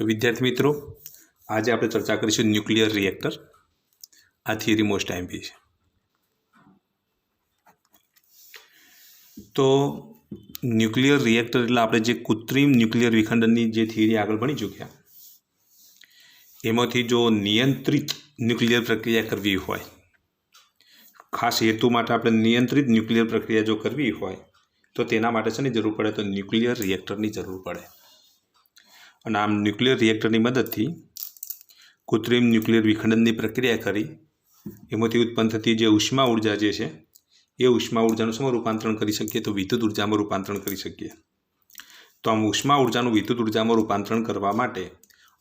तो विद्यार्थी मित्रों, आज आप चर्चा करीशुं न्यूक्लियर रिएक्टर। आ थियरी मोस्ट आईएमपी है। तो न्यूक्लियर रिएक्टर એટલે આપણે જે કૃત્રિમ ન્યુક્લિયર વિખંડનની જે થિયરી આગળ ભણી ચૂક્યા એમાંથી જો નિયંત્રિત ન્યુક્લિયર પ્રક્રિયા કરવી હોય, ખાસ હેતુ માટે આપણે નિયંત્રિત ન્યુક્લિયર પ્રક્રિયા જો કરવી હોય તો તેના માટે શેની જરૂર પડે? તો ન્યુક્લિયર રિએક્ટરની જરૂર પડે। અને આમ ન્યુક્લિયર રિએક્ટરની મદદથી કૃત્રિમ ન્યુક્લિયર વિખંડનની પ્રક્રિયા કરી એમાંથી ઉત્પન્ન થતી જે ઉષ્મા ઉર્જા જે છે એ ઉષ્મા ઊર્જાનું શું રૂપાંતરણ કરી શકીએ? તો વિદ્યુત ઊર્જામાં રૂપાંતરણ કરી શકીએ। તો આમ ઉષ્મા ઊર્જાનું વિદ્યુત ઊર્જામાં રૂપાંતરણ કરવા માટે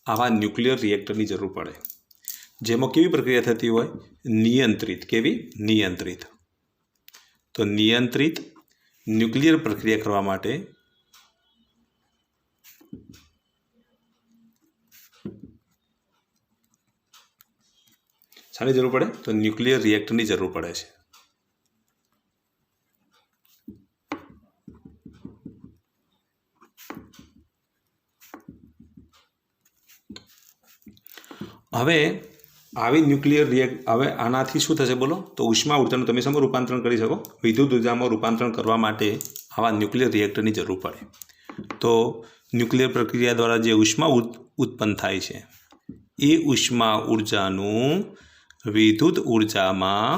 આવા ન્યુક્લિયર રિએક્ટરની જરૂર પડે, જેમાં કેવી પ્રક્રિયા થતી હોય? નિયંત્રિત। કેવી? નિયંત્રિત। તો નિયંત્રિત ન્યુક્લિયર પ્રક્રિયા કરવા માટે શાની જરૂર પડે? તો ન્યુક્લિયર રિએક્ટરની જરૂર પડે છે। હવે આવી ન્યુક્લિયર હવે આનાથી શું થશે બોલો? તો ઉષ્મા ઊર્જાનું તમે શેમાં રૂપાંતરણ કરી શકો? વિદ્યુત ઊર્જામાં રૂપાંતરણ કરવા માટે આવા ન્યુક્લિયર રિએક્ટરની જરૂર પડે। તો ન્યુક્લિયર પ્રક્રિયા દ્વારા જે ઉષ્મા ઉત્પન્ન થાય છે એ ઉષ્મા ઊર્જાનું વિદ્યુત ઊર્જામાં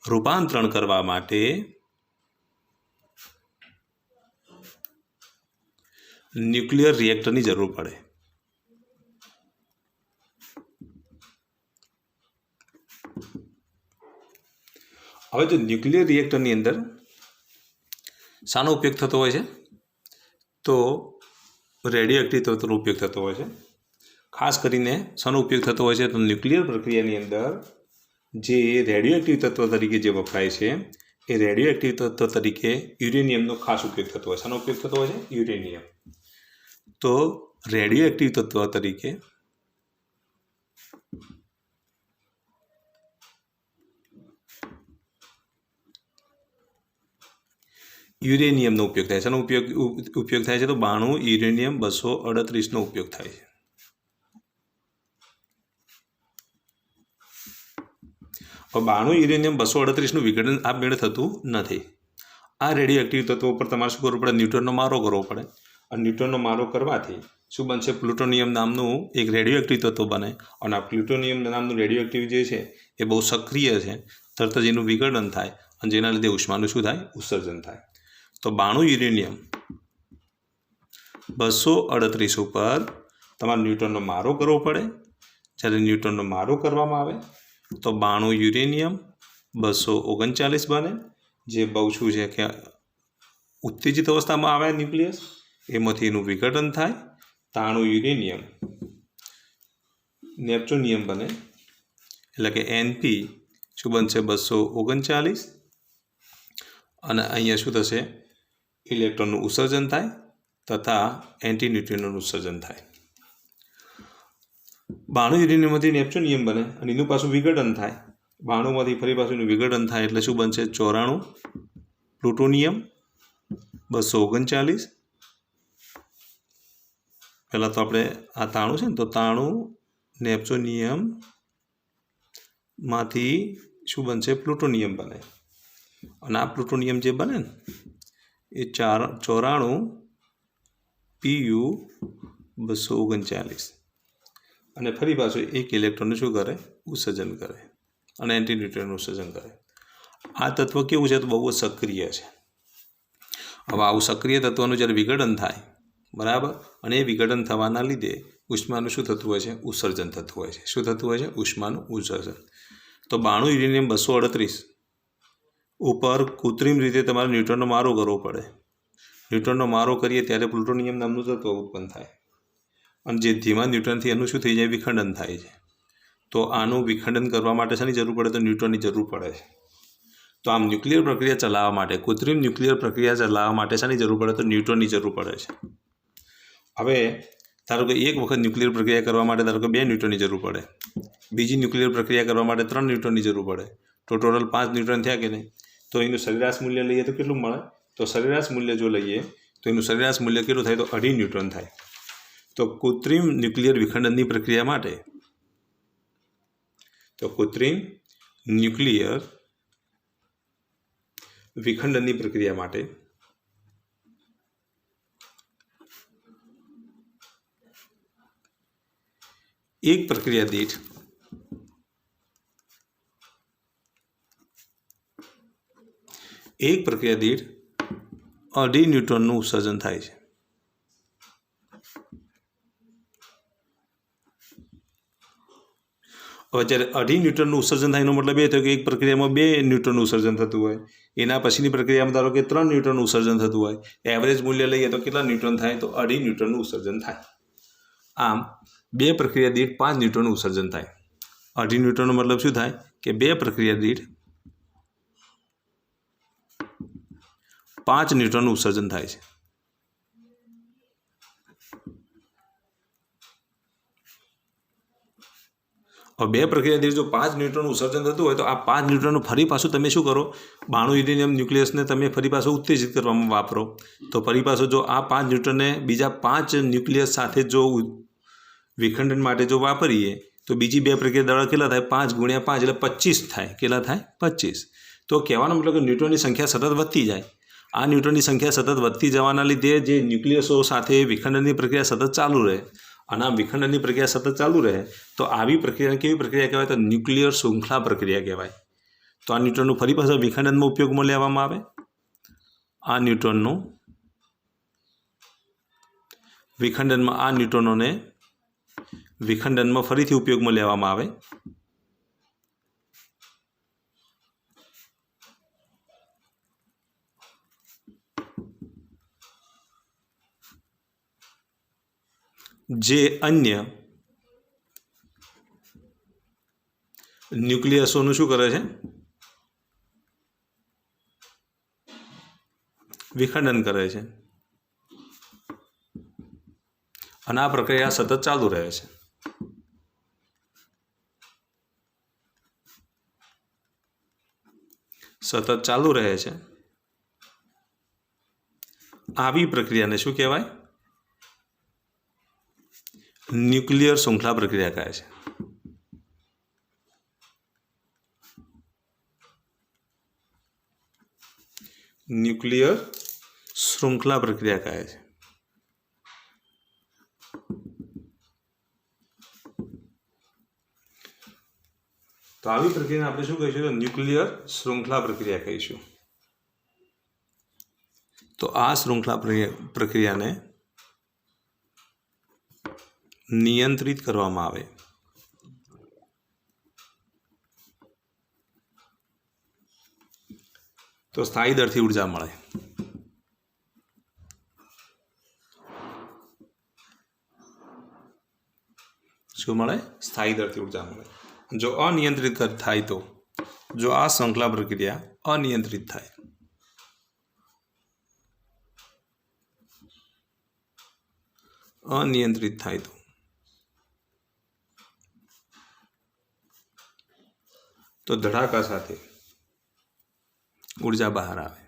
રૂપાંતરણ કરવા માટે ન્યુક્લિયર રિએક્ટરની જરૂર પડે। હવે જો ન્યુક્લિયર રિએક્ટરની અંદર શાનો ઉપયોગ થતો હોય છે? તો રેડિયો એક્ટિવ તત્વોનો ઉપયોગ થતો હોય છે। ખાસ કરીને શાનો ઉપયોગ થતો હોય છે? તો ન્યુક્લિયર પ્રક્રિયાની અંદર જે રેડિયો એક્ટિવ તત્વ તરીકે જે વપરાય છે એ રેડિયો એક્ટિવ તત્વ તરીકે યુરેનિયમનો ખાસ ઉપયોગ થતો હોય છે। શાનો ઉપયોગ થતો હોય છે? યુરેનિયમ। તો રેડિયો એક્ટિવ તત્વ તરીકે યુરેનિયમનો ઉપયોગ થાય છે। શાનો ઉપયોગ થાય છે? તો 92 યુરેનિયમ 238નો ઉપયોગ થાય છે। હવે 92 યુરેનિયમ 238નું વિઘટન આપમેળે થતું નથી। આ રેડિયો એક્ટિવ તત્વો પર તમારે શું કરવું પડે? ન્યુટ્રોનનો મારો કરવો પડે। અને ન્યુટ્રોનનો મારો કરવાથી શું બનશે? પ્લુટોનિયમ નામનું એક રેડિયો એક્ટિવ તત્વ બને। અને આ પ્લુટોનિયમ નામનું રેડિયો એક્ટિવ જે છે એ બહુ સક્રિય છે, તરત જ એનું વિઘટન થાય અને જેના લીધે ઉષ્માનું શું થાય? ઉત્સર્જન થાય। તો 92 યુરેનિયમ 238 ઉપર તમારે ન્યુટ્રોનનો મારો કરવો પડે। જ્યારે ન્યુટ્રોનનો મારો કરવામાં આવે તો 92 યુરેનિયમ 239 બને, જે બહુ શું છે કે ઉત્તેજિત અવસ્થામાં આવે ન્યુક્લિયસ, એમાંથી એનું વિઘટન થાય। 93 યુરેનિયમ નેપ્ટુનિયમ બને, એટલે કે NP શું બનશે? 239। અને અહીંયા શું થશે? ઇલેક્ટ્રોનનું ઉત્સર્જન થાય તથા એન્ટી ન્યુટ્રિનોનું ઉત્સર્જન થાય। 92 યુરેનિયમમાંથી નેપ્ટુનિયમ બને અને એનું પાછું વિઘટન થાય। 92માંથી ફરી પાછું એનું વિઘટન થાય એટલે શું બનશે? 94 પ્લુટોનિયમ 239। પહેલાં તો આપણે આ 93 છે ને, તો 93 નેપ્ટુનિયમમાંથી શું બનશે? પ્લુટોનિયમ બને। અને આ પ્લુટોનિયમ જે બને ને એ 94 Pu 239 અને ફરી પાછું એક ઇલેક્ટ્રોનનું શું કરે? ઉત્સર્જન કરે અને એન્ટી ન્યુટ્રોનનું ઉત્સર્જન કરે। આ તત્વ કેવું છે? તો બહુ જ સક્રિય છે। હવે આવું સક્રિય તત્વનું જ્યારે વિઘટન થાય, બરાબર, અને એ વિઘટન થવાના લીધે ઉષ્માનું શું થતું હોય છે? ઉત્સર્જન થતું હોય છે। શું થતું હોય છે? ઉષ્માનું ઉત્સર્જન। તો 92 યુરેનિયમ 238 ઉપર કૃત્રિમ રીતે તમારે ન્યુટ્રોનનો મારો કરવો પડે। ન્યુટ્રોનનો મારો કરીએ ત્યારે પ્લુટોનિયમ નામનું તત્વ ઉત્પન્ન થાય અને જે ધીમા ન્યુટ્રોનથી એનું શું થઈ જાય? વિખંડન થાય છે। તો આનું વિખંડન કરવા માટે શાની જરૂર પડે? તો ન્યુટ્રોનની જરૂર પડે છે। તો આમ ન્યુક્લિયર પ્રક્રિયા ચલાવવા માટે, કૃત્રિમ ન્યુક્લિયર પ્રક્રિયા ચલાવવા માટે શાની જરૂર પડે? તો ન્યુટ્રોનની જરૂર પડે છે। હવે ધારો કે એક વખત ન્યુક્લિયર પ્રક્રિયા કરવા માટે ધારો કે 2 ન્યુટ્રોનની જરૂર પડે, બીજી ન્યુક્લિયર પ્રક્રિયા કરવા માટે 3 ન્યુટ્રોનની જરૂર પડે, તો ટોટલ 5 ન્યુટ્રોન થયા કે નહીં? તો એનું સરેરાશ મૂલ્ય લઈએ તો કેટલું મળે? તો સરેરાશ મૂલ્ય જો લઈએ તો એનું સરેરાશ મૂલ્ય કેટલું થાય? તો 2.5 ન્યુટ્રોન થાય। તો કૃત્રિમ ન્યુક્લિયર વિખંડનની પ્રક્રિયા માટે એક પ્રક્રિયા દીઠ 2.5 ન્યૂટનનું ઉત્સર્જન થાય છે। હવે જ્યારે 2.5 ન્યૂટનનું ઉત્સર્જન થાય એનો મતલબ એ થયો કે એક પ્રક્રિયામાં 2 ન્યૂટનનું ઉત્સર્જન થતું હોય, એના પછીની પ્રક્રિયામાં ધારો કે 3 ન્યૂટનનું ઉત્સર્જન થતું હોય, એવરેજ મૂલ્ય લઈએ તો કેટલા ન્યૂટન થાય? તો 2.5 ન્યૂટનનું ઉત્સર્જન થાય। આમ 2 પ્રક્રિયા દીઠ 5 ન્યૂટનનું ઉત્સર્જન થાય। 2.5 ન્યૂટનનો મતલબ શું થાય કે 2 પ્રક્રિયા દીઠ 5 ન્યૂટનનું ઉત્સર્જન થાય છે। હવે 2 પ્રક્રિયા દીઠ જો 5 ન્યૂટનનું ઉત્સર્જન થતું હોય તો આ 5 ન્યૂટનનું ફરી પાછું તમે શું કરો? 92 યુરેનિયમ ન્યુક્લિયસને તમે ફરી પાછું ઉત્તેજિત કરવામાં વાપરો તો ફરી પાછું જો આ 5 ન્યૂટનને બીજા 5 ન્યુક્લિયસ સાથે જો વિખંડન માટે જો વાપરીએ તો બીજી 2 પ્રક્રિયા દળ કેટલા થાય? 5 × 5 એટલે 25 થાય। કેટલા થાય? 25। તો કહેવાનો મતલબ કે ન્યૂટનની સંખ્યા સતત વધતી જાય। આ ન્યૂટનની સંખ્યા સતત વધતી જવાના લીધે જે ન્યુક્લિયસો સાથે વિખંડનની પ્રક્રિયા સતત ચાલુ રહે અને આ વિખંડનની પ્રક્રિયા સતત ચાલુ રહે તો આવી પ્રક્રિયા કેવી પ્રક્રિયા કહેવાય? તો ન્યુક્લિયર શૃંખલા પ્રક્રિયા કહેવાય। તો આ ન્યૂટનનું ફરી પાછા વિખંડનમાં ઉપયોગમાં લેવામાં આવે। આ ન્યૂટનોને વિખંડનમાં ફરીથી ઉપયોગમાં લેવામાં આવે। જે અન્ય ન્યુક્લિયસોનું શું કરે છે? વિખંડન કરે છે અને આ પ્રક્રિયા સતત ચાલુ રહે છે। સતત ચાલુ રહે છે આવી પ્રક્રિયાને શું કહેવાય? ન્યુક્લિયર શૃંખલા પ્રક્રિયા કહે છે। ન્યુક્લિયર શૃંખલા પ્રક્રિયા કહે છે। તો આવી પ્રક્રિયાને આપણે શું કહીશું? તો ન્યુક્લિયર શૃંખલા પ્રક્રિયા કહીશું। તો આ શૃંખલા પ્રક્રિયાને નિયંત્રિત કરવામાં આવે તો સ્થાયી દરથી ઉર્જા મળે। શું મળે? સ્થાયી દરથી ઉર્જા મળે। જો અનિયંત્રિત થાય તો જો આ શૃંખલા પ્રક્રિયા અનિયંત્રિત થાય તો ધડાકા સાથે ઉર્જા બહાર આવે।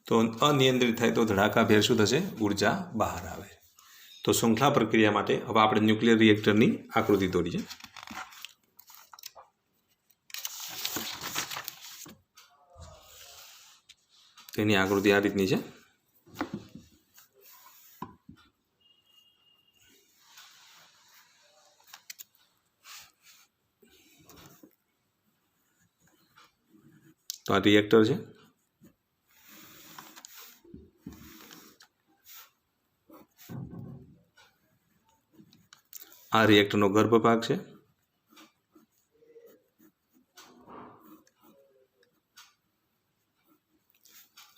તો અનિયંત્રિત થાય તો ધડાકાભેર શું થશે? ઉર્જા બહાર આવે। તો શૃંખલા પ્રક્રિયા માટે હવે આપણે ન્યુક્લિયર રિએક્ટરની આકૃતિ દોરીએ। તેની આકૃતિ આ રીતની છે। તો આ રિએક્ટર છે। આ રિએક્ટરનો ગર્ભ ભાગ છે।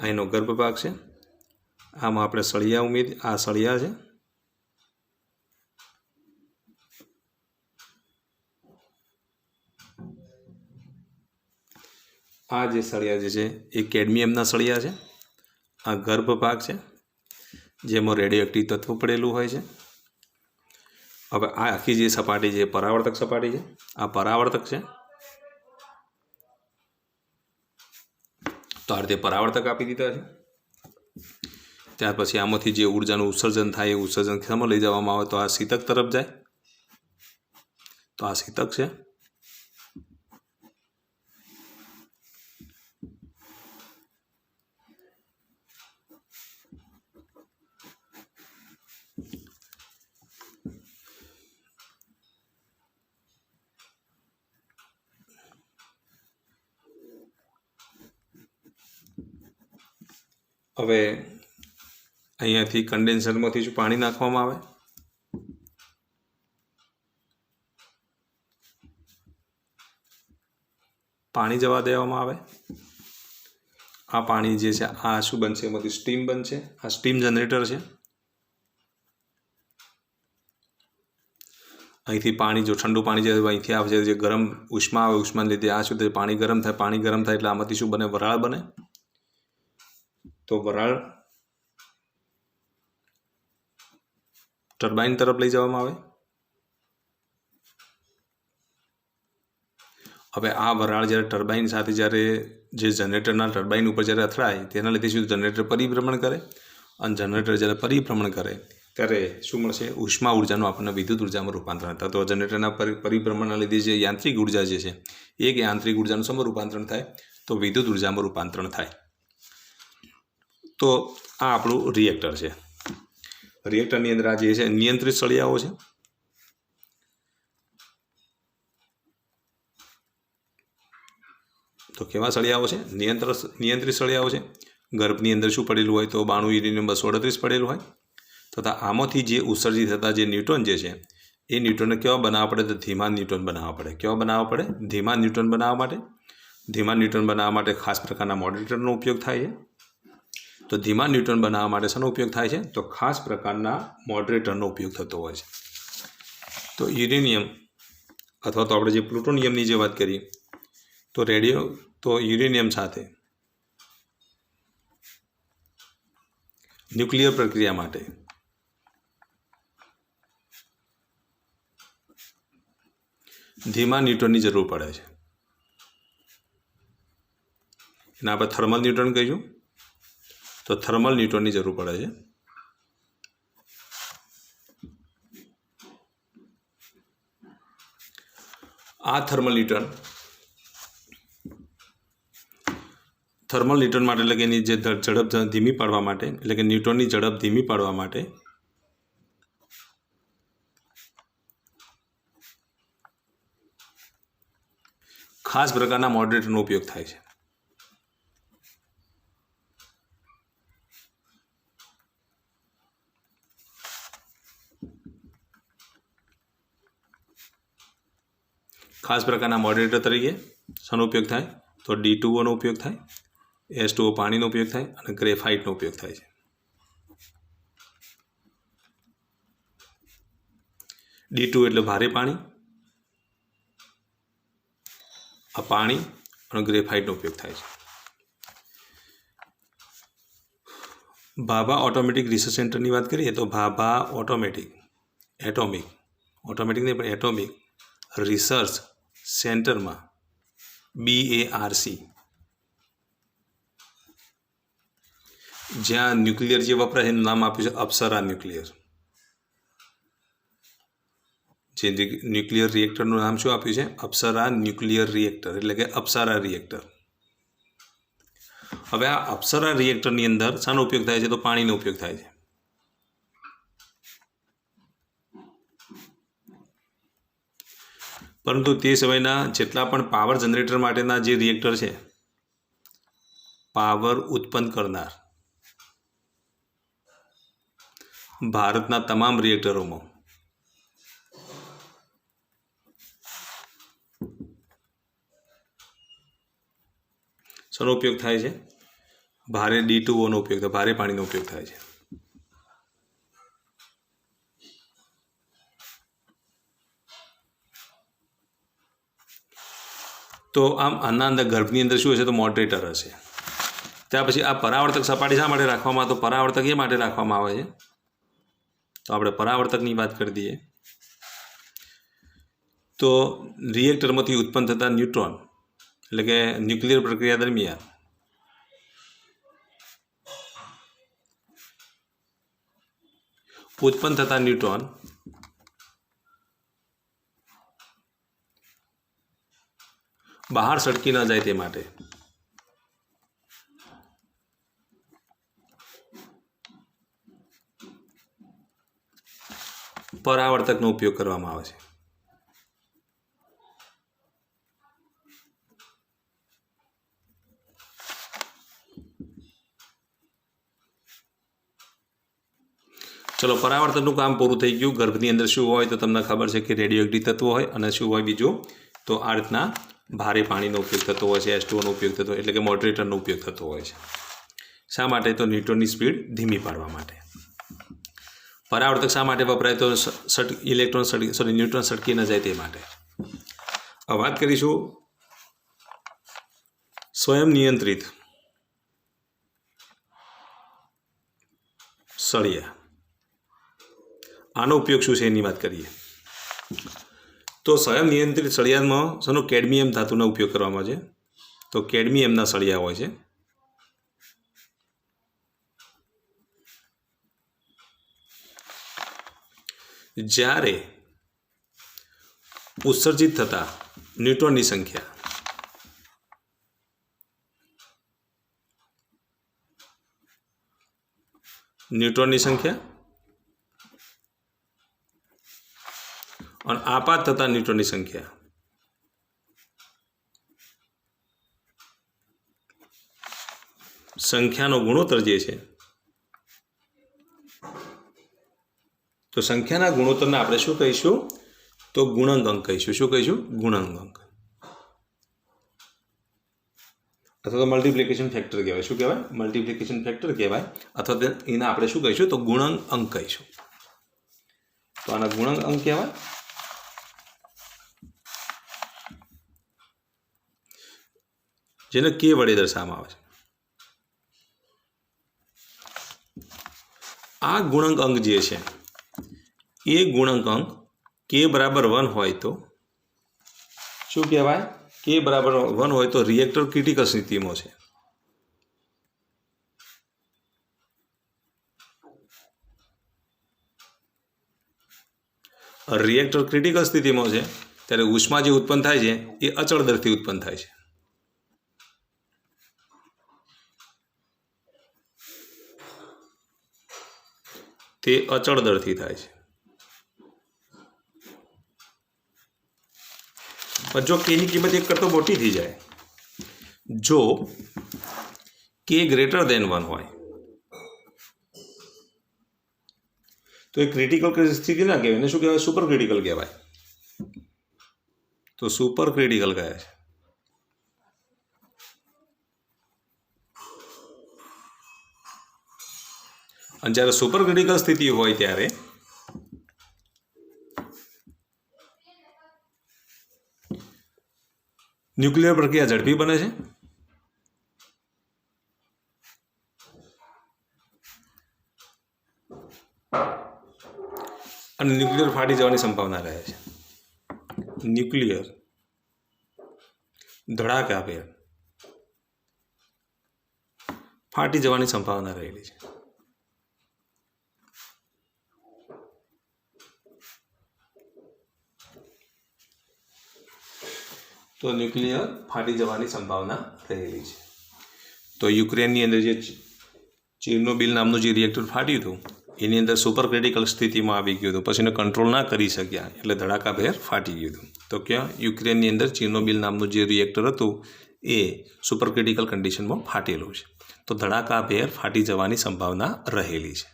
આ એનો ગર્ભ ભાગ છે। આમાં આપણે સળિયા આ સળિયા છે। આ જે સળિયા જે છે એ કેડમિયમના સળિયા છે। આ ગર્ભ ભાગ છે જેમાં રેડિયોએક્ટિવ તત્વ પડેલું હોય છે। હવે આ આખી જે સપાટી છે પરાવર્તક સપાટી છે, આ પરાવર્તક છે, તો આ રીતે પરાવર્તક આપી દીધા છે। ત્યાર પછી આમાંથી જે ઉર્જાનું ઉત્સર્જન થાય એ ઉત્સર્જન શેમાં લઈ જવામાં આવે, તો આ શીતક તરફ જાય, તો આ શીતક છે। હવે અહીંયાથી કન્ડેન્સરમાંથી શું પાણી નાખવામાં આવે, પાણી જવા દેવામાં આવે। આ પાણી જે છે આ શું બનશે, એમાંથી સ્ટીમ બનશે, આ સ્ટીમ જનરેટર છે। અહીંથી પાણી જો ઠંડુ પાણી જે અહીંથી આવશે, જે ગરમ ઉષ્મા આવે, ઉષ્માને લીધે આ શું થાય, પાણી ગરમ થાય, પાણી ગરમ થાય એટલે આમાંથી શું બને, વરાળ બને। તો વરાળ ટર્બાઇન તરફ લઈ જવામાં આવે। હવે આ વરાળ જ્યારે ટર્બાઇન સાથે જ્યારે જે જનરેટરના ટર્બાઇન ઉપર જ્યારે અથડાય તેના લીધે શું જનરેટર પરિભ્રમણ કરે, અને જનરેટર જ્યારે પરિભ્રમણ કરે ત્યારે શું મળશે, ઉષ્મા ઉર્જાનું આપણને વિદ્યુત ઉર્જામાં રૂપાંતરણ થાય। તો જનરેટરના પરિભ્રમણના લીધે જે યાંત્રિક ઉર્જા જે છે એક યાંત્રિક ઉર્જાનું શેમાં રૂપાંતરણ થાય, તો વિદ્યુત ઉર્જામાં રૂપાંતરણ થાય। તો આ આપણું રિએક્ટર છે। રિએક્ટરની અંદર આ જે છે નિયંત્રિત સળિયાઓ છે। તો કેવા સળિયાઓ છે, નિયંત્રિત સળિયાઓ છે। ગર્ભની અંદર શું પડેલું હોય, તો 92 યુરેનિયમ 238 પડેલું હોય, તથા આમાંથી જે ઉત્સર્જિત થતા જે ન્યુટ્રોન જે છે એ ન્યુટ્રોનને કેવા બનાવવા પડે, તો ધીમા ન્યુટ્રોન બનાવવા પડે। કેવા બનાવવા પડે, ધીમા ન્યુટ્રોન બનાવવા માટે। ધીમા ન્યુટ્રોન બનાવવા માટે ખાસ પ્રકારના મોડરેટરનો ઉપયોગ થાય છે। તો ધીમા ન્યુટ્રોન બનાવવા માટે શેનો ઉપયોગ થાય છે, તો ખાસ પ્રકારના મોડરેટરનો ઉપયોગ થતો હોય છે। તો યુરેનિયમ અથવા તો આપણે જે પ્લુટોનિયમની જે વાત કરીએ તો યુરેનિયમ સાથે ન્યુક્લિયર પ્રક્રિયા માટે ધીમા ન્યુટ્રોનની જરૂર પડે છે। એને આપણે થર્મલ ન્યુટ્રોન કહીશું, તો થર્મલ ન્યુટ્રોનની જરૂર પડે છે। આ થર્મલ ન્યુટ્રોન માટે એટલે કે એની જે ઝડપ ધીમી પાડવા માટે, એટલે કે ન્યુટ્રોનની ઝડપ ધીમી પાડવા માટે ખાસ પ્રકારના મોડરેટરનો ઉપયોગ થાય છે। ખાસ પ્રકારના મોડરેટર તરીકે શાનો ઉપયોગ થાય, તો D2O નો ઉપયોગ થાય, H2O પાણીનો ઉપયોગ થાય, અને ગ્રેફાઇટનો ઉપયોગ થાય છે। D2 એટલે ભારે પાણી, આ પાણી અને ગ્રેફાઇટનો ઉપયોગ થાય છે। ભાભા ઓટોમેટિક રિસર્ચ સેન્ટરની વાત કરીએ તો ભાભા એટોમિક નહીં પણ એટોમિક રિસર્ચ સેન્ટરમાં BARC, જ્યાં ન્યુક્લિયર જે વપરાય એનું નામ આપ્યું છે અપ્સરા ન્યુક્લિયર। જે ન્યુક્લિયર રિએક્ટરનું નામ શું આપ્યું છે, અપ્સરા ન્યુક્લિયર રિએક્ટર, એટલે કે અપ્સરા રિએક્ટર। હવે આ અપ્સરા રિએક્ટરની અંદર શાનો ઉપયોગ થાય છે, તો પાણીનો ઉપયોગ થાય છે। પરંતુ તે સમયના જેટલા પણ પાવર જનરેટર માટેના જે રિએક્ટર છે, પાવર ઉત્પન્ન કરનાર ભારતના તમામ રિએક્ટરોમાં શેનો ઉપયોગ થાય છે, ભારે D2O નો ઉપયોગ થાય, ભારે પાણીનો ઉપયોગ થાય છે। તો આમ આના અંદર ગર્ભની અંદર શું હશે, તો મોડરેટર હશે। ત્યાર પછી આ પરાવર્તક સપાટી શા માટે રાખવામાં આવે, તો પરાવર્તક એ માટે રાખવામાં આવે છે, તો આપણે પરાવર્તકની વાત કરી દઈએ। तो રિએક્ટરમાંથી ઉત્પન્ન થતા ન્યુટ્રોન એટલે કે ન્યુક્લિયર પ્રક્રિયા દરમિયાન ઉત્પન્ન થતા ન્યુટ્રોન બહાર સટકી ન જાય તે માટે પરાવર્તકનો ઉપયોગ કરવામાં આવે છે. चलो परावर्तनનું કામ પૂરું થઈ ગયું. ગર્ભની અંદર શું હોય તો તમને ખબર છે કે રેડિયોએક્ટિવ તત્વો હોય અને શું હોય બીજું તો આ રીતના ભારે પાણીનો ઉપયોગ થતો હોય છે, H2O ઉપયોગ થતો હોય એટલે કે મોડરેટરનો ઉપયોગ થતો હોય છે. શા માટે તો ન્યુટ્રોનની સ્પીડ ધીમી પાડવા માટે. પરાવર્તક શા માટે વપરાય તો ન્યુટ્રોન સટકી ન જાય તે માટે. હવે વાત કરીશું સ્વયં નિયંત્રિત સળિયા. આનો ઉપયોગ શું છે એની વાત કરીએ તો સ્વયં નિયંત્રિત સળિયામાં શેનો કેડમિયમ ધાતુનો ઉપયોગ કરવામાં આવે છે. તો કેડમિયમના સળિયા હોય છે. જ્યારે ઉત્સર્જિત થતા ન્યુટ્રોનની સંખ્યા અને આપાત થતા ન્યુટ્રોનની સંખ્યાનો ગુણોત્તર જે છે તો સંખ્યાના ગુણોત્તરને આપણે શું કહીશું તો ગુણાંક અંક કહીશું. શું કહીશું? ગુણાંક અંક અથવા તો મલ્ટિપ્લિકેશન ફેક્ટર કહેવાય. શું કહેવાય? મલ્ટિપ્લિકેશન ફેક્ટર કહેવાય અથવા એને આપણે શું કહીશું તો ગુણાંક અંક કહીશું. તો આના ગુણાંક અંક કહેવાય. જેને કે વડે દર્શાવવામાં આવે છે. આ ગુણાંક અંક જે છે એ ગુણાંક અંક કે બરાબર 1 હોય તો શું કહેવાય? કે બરાબર 1 હોય તો રિએક્ટર ક્રિટિકલ સ્થિતિમાં છે. રિએક્ટર ક્રિટિકલ સ્થિતિમાં છે ત્યારે ઉષ્મા જે ઉત્પન્ન થાય છે એ અચળ દરથી ઉત્પન્ન થાય છે. તે અચળ દરથી થાય છે. પણ જો કેની કિંમત 1 કરતાં મોટી થઈ જાય, જો કે ગ્રેટર દેન 1 હોય તો એ ક્રિટિકલ સ્થિતિ ના કહેવાય. એને શું કહેવાય? સુપર ક્રિટિકલ કહેવાય. તો સુપર ક્રિટિકલ કહે છે. અને જ્યારે સુપર ક્રિટિકલ સ્થિતિ હોય ત્યારે ન્યુક્લિયર પ્રક્રિયા ઝડપી બને છે અને ન્યુક્લિયર ફાટી જવાની સંભાવના રહે છે. ન્યુક્લિયર ધડાકાભેર ફાટી જવાની સંભાવના રહેલી છે. તો ન્યુક્લિયર ફાટી જવાની સંભાવના રહેલી છે. તો યુક્રેનની અંદર જે ચેર્નોબિલ નામનું જે રિએક્ટર ફાટ્યું હતું એની અંદર સુપર ક્રિટિકલ સ્થિતિમાં આવી ગયું હતું. પછી એને કંટ્રોલ ના કરી શક્યા એટલે ધડાકાભેર ફાટી ગયું હતું. તો ક્યાં? યુક્રેનની અંદર ચેર્નોબિલ નામનું જે રિએક્ટર હતું એ સુપર ક્રિટિકલ કન્ડિશનમાં ફાટેલું છે. તો ધડાકાભેર ફાટી જવાની સંભાવના રહેલી છે.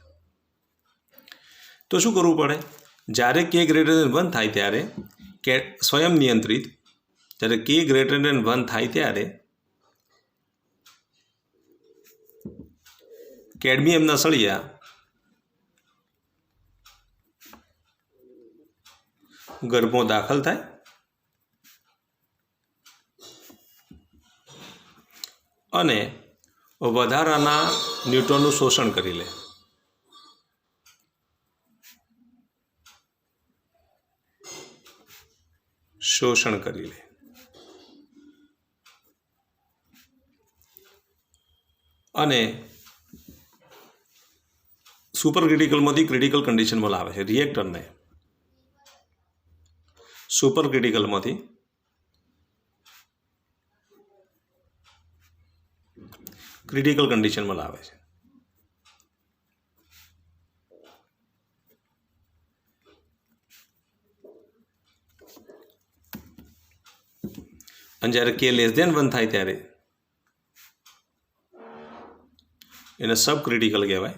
તો શું કરવું પડે? જ્યારે કે ગ્રેટર દેન 1 થાય ત્યારે સ્વયં નિયંત્રિત જ્યારે કે ગ્રેટર દેન 1 થાય ત્યારે કેડમિયમના સળિયા ગર્ભમાં દાખલ થાય અને વધારાના ન્યુટ્રોનનું શોષણ કરી લે. શોષણ કરી લે અને સુપર ક્રિટિકલમાંથી ક્રિટિકલ કન્ડિશનમાં લાવે છે. રિએક્ટરને સુપર ક્રિટિકલમાંથી ક્રિટિકલ કન્ડિશનમાં લાવે છે. અને જ્યારે K<1 થાય ત્યારે એને સબ ક્રિટિકલ કહેવાય.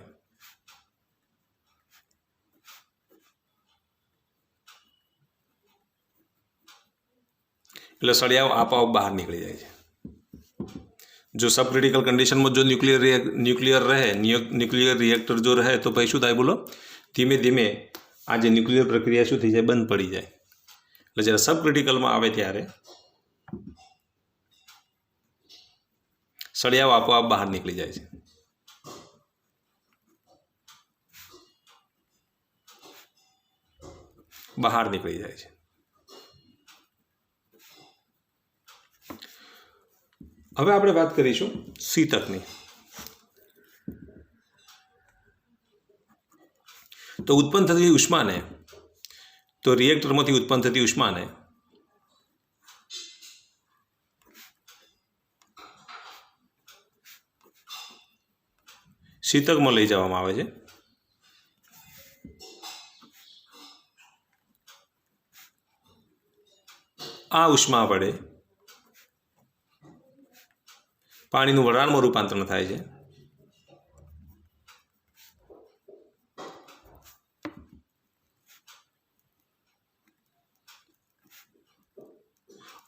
એટલે સળિયાઓ આપોઆપ બહાર નીકળી જાય છે. જો સબ ક્રિટિકલ કન્ડિશનમાં જો ન્યુક્લિયર રિએક્ટર જો રહે તો પછી શું થાય બોલો? ધીમે ધીમે આ જે ન્યુક્લિયર પ્રક્રિયા શું થઈ જાય? બંધ પડી જાય. એટલે જ્યારે સબ ક્રિટિકલમાં આવે ત્યારે સળિયાઓ આપોઆપ બહાર નીકળી જાય છે. બહાર નીકળી જાય છે. હવે આપણે વાત કરીશું શીતકની. તો ઉત્પન્ન થતી ઉષ્માને તો રિએક્ટરમાંથી ઉત્પન્ન થતી ઉષ્માને શીતકમાં લઈ જવામાં આવે છે. આ ઉષ્મા વડે પાણીનું વરાળમાં રૂપાંતરણ થાય છે.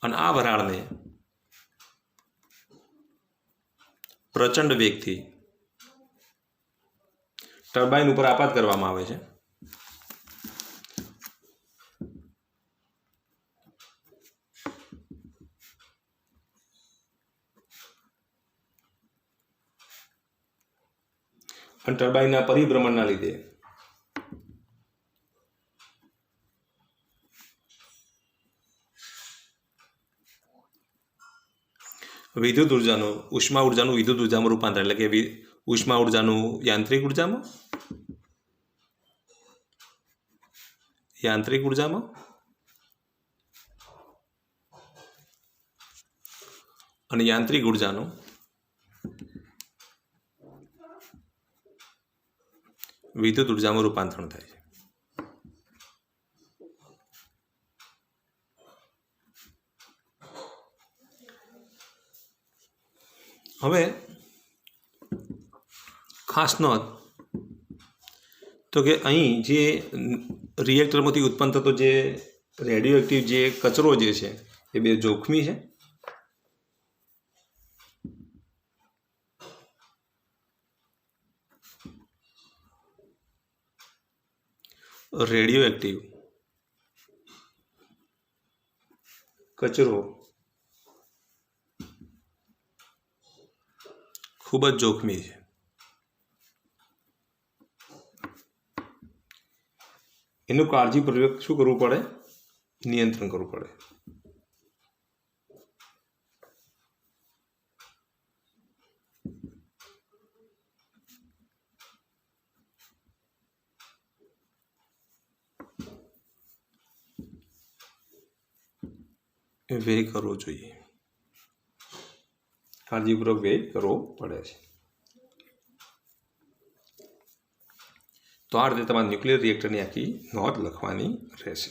અને આ વરાળને પ્રચંડ વેગથી ટર્બાઇન ઉપર આપાત કરવામાં આવે છે. અને ટર્બાઇનના પરિભ્રમણના લીધે વિદ્યુત ઉર્જાનું ઉષ્મા ઉર્જાનું વિદ્યુત ઉર્જામાં રૂપાંતર, એટલે કે ઉષ્મા ઉર્જાનું યાંત્રિક ઉર્જામાં અને યાંત્રિક ઉર્જાનું વિદ્યુત ઉર્જામાં રૂપાંતરણ થાય છે. હવે ખાસ નોંધ તો કે અહીં જે રિએક્ટરમાંથી ઉત્પન્ન થતો જે રેડિયો એક્ટિવ જે કચરો જે છે એ બે જોખમી છે. રેડિયો એક્ટિવ કચરો ખૂબ જ જોખમી છે. એનું કાળજીપૂર્વક શું કરવું પડે? નિયંત્રણ કરવું પડે. વ્યય કરવો જોઈએ, કાળજીપૂર્વક વ્યય કરવો પડે છે. તો આ રીતે તમારે ન્યુક્લિયર રિએક્ટરની આખી નોંધ લખવાની રહેશે.